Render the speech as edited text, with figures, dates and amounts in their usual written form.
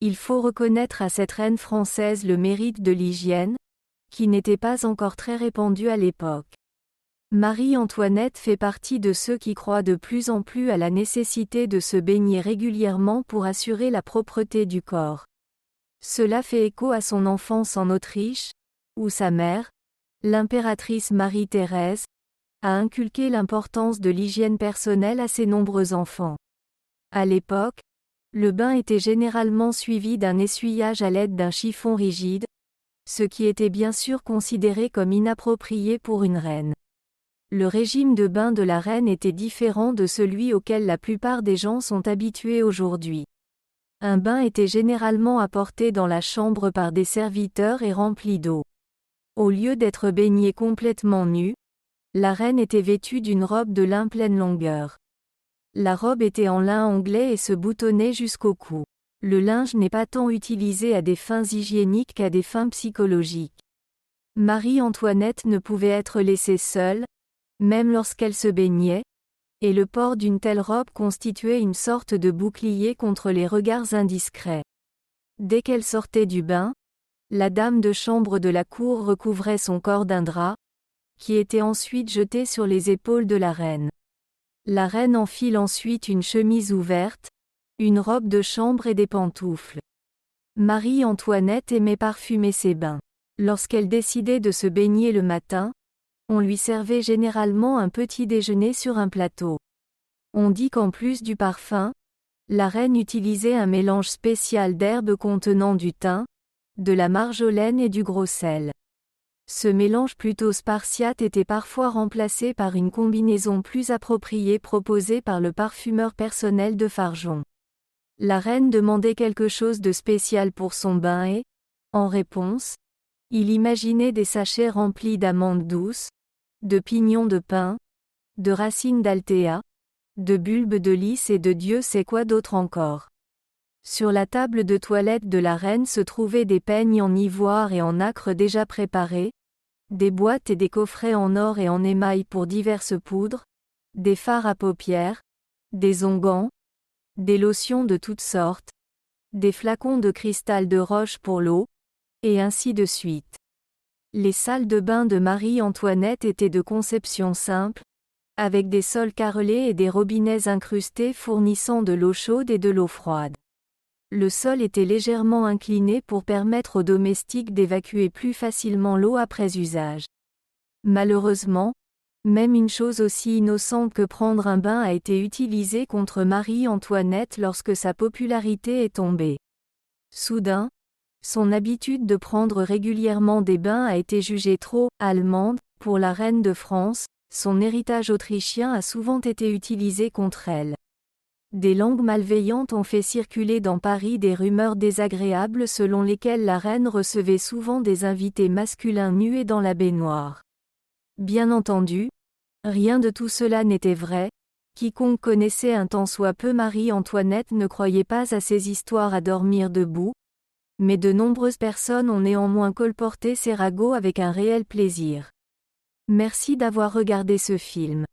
Il faut reconnaître à cette reine française le mérite de l'hygiène, qui n'était pas encore très répandue à l'époque. Marie-Antoinette fait partie de ceux qui croient de plus en plus à la nécessité de se baigner régulièrement pour assurer la propreté du corps. Cela fait écho à son enfance en Autriche, où sa mère, l'impératrice Marie-Thérèse, a inculqué l'importance de l'hygiène personnelle à ses nombreux enfants. À l'époque, le bain était généralement suivi d'un essuyage à l'aide d'un chiffon rigide, ce qui était bien sûr considéré comme inapproprié pour une reine. Le régime de bain de la reine était différent de celui auquel la plupart des gens sont habitués aujourd'hui. Un bain était généralement apporté dans la chambre par des serviteurs et rempli d'eau. Au lieu d'être baignée complètement nue, la reine était vêtue d'une robe de lin pleine longueur. La robe était en lin anglais et se boutonnait jusqu'au cou. Le linge n'est pas tant utilisé à des fins hygiéniques qu'à des fins psychologiques. Marie-Antoinette ne pouvait être laissée seule, même lorsqu'elle se baignait, et le port d'une telle robe constituait une sorte de bouclier contre les regards indiscrets. Dès qu'elle sortait du bain, la dame de chambre de la cour recouvrait son corps d'un drap, qui était ensuite jeté sur les épaules de la reine. La reine enfile ensuite une chemise ouverte, une robe de chambre et des pantoufles. Marie-Antoinette aimait parfumer ses bains. Lorsqu'elle décidait de se baigner le matin, on lui servait généralement un petit déjeuner sur un plateau. On dit qu'en plus du parfum, la reine utilisait un mélange spécial d'herbes contenant du thym, de la marjolaine et du gros sel. Ce mélange plutôt spartiate était parfois remplacé par une combinaison plus appropriée proposée par le parfumeur personnel de Farjon. La reine demandait quelque chose de spécial pour son bain et, en réponse, il imaginait des sachets remplis d'amandes douces, de pignons de pin, de racines d'altea, de bulbes de lys et de Dieu sait quoi d'autre encore. Sur la table de toilette de la reine se trouvaient des peignes en ivoire et en nacre déjà préparés, des boîtes et des coffrets en or et en émail pour diverses poudres, des fards à paupières, des onguents, des lotions de toutes sortes, des flacons de cristal de roche pour l'eau, et ainsi de suite. Les salles de bain de Marie-Antoinette étaient de conception simple, avec des sols carrelés et des robinets incrustés fournissant de l'eau chaude et de l'eau froide. Le sol était légèrement incliné pour permettre aux domestiques d'évacuer plus facilement l'eau après usage. Malheureusement, même une chose aussi innocente que prendre un bain a été utilisée contre Marie-Antoinette lorsque sa popularité est tombée. Soudain, son habitude de prendre régulièrement des bains a été jugée trop « allemande » pour la reine de France, son héritage autrichien a souvent été utilisé contre elle. Des langues malveillantes ont fait circuler dans Paris des rumeurs désagréables selon lesquelles la reine recevait souvent des invités masculins nus et dans la baignoire. Bien entendu, rien de tout cela n'était vrai, quiconque connaissait un tant soit peu Marie-Antoinette ne croyait pas à ces histoires à dormir debout, mais de nombreuses personnes ont néanmoins colporté ces ragots avec un réel plaisir. Merci d'avoir regardé ce film.